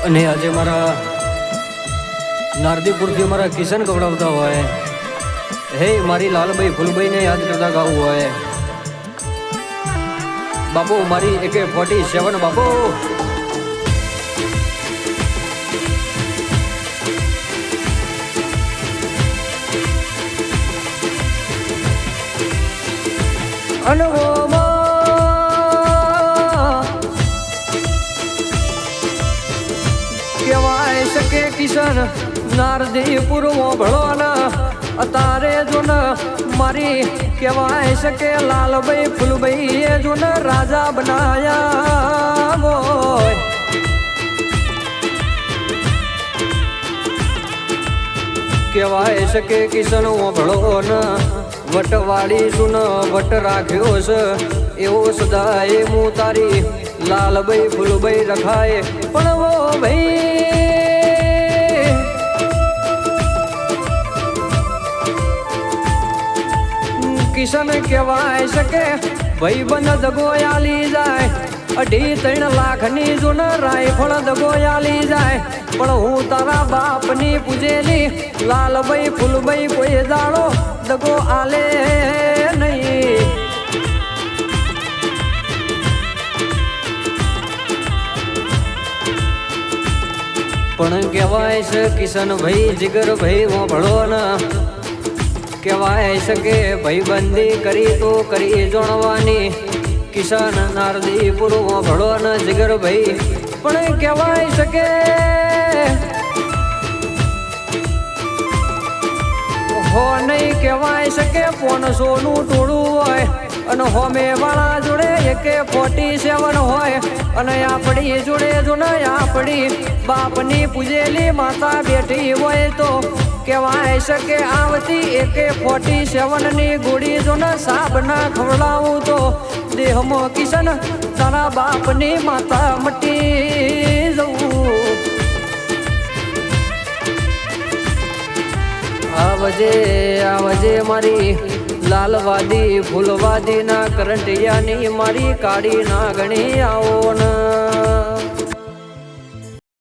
અને આજે મારા નારદીપુરથી મારા કિશન ગવડાવતા હોય, હે મારી લાલભાઈ ફૂલભાઈને યાદ કરતા ગાવું હોય, બાબુ મારી AK-47 બાબુ કહેવાય શકે કિશન નારદીપુર ભળવાના અતારે જો ને મારી કહેવાય શકે લાલભાઈ ફૂલભાઈ એ જો ને રાજા બનાયા હોય. કહેવાય શકે કિશન ભળો ને વટવાળી સુન વટ રાખ્યો છે એવો સદાય હું તારી લાલભાઈ ફૂલભાઈ રખાય. પણ વો ભાઈ કિશન કહેવાય શકે ભાઈ બંધ દગોયાલી જાય 2.5 લાખની જૂન રાયફળ દગોયાલી જાય. પણ હું તારા બાપની પૂજેલી લાલભાઈ ફૂલભાઈ કોઈ દાડો દગો આલે નહીં. પણ કહેવાય છે કિશન ભાઈ જીગર ભાઈ ભળો ના કહેવાય છે કે ભાઈબંધી કરી તો કરી જોણવાની. કિશન નારદીપુર ભળો ના જીગર ભાઈ પણ કહેવાય છે કે હો નહીં કહેવાય છે કે 500 નું ટોળું હોય અને હોમે વાળા જોડે AK-47 હોય અને આપણી જોડે જો ને આપણી બાપની પૂજેલી માતા બેઠી હોય તો કહેવાય છે કે આવતી AK-47 ની ગોળી જો ને સાબ ના ખવડાવું તો દેહમાં કિશન તારા બાપની માતા મટી જવું. આવજે આવજે મારી લાલવાદી ફૂલવાદી ના કરંટિયાની મારી કાળી નાગણી આવો ને.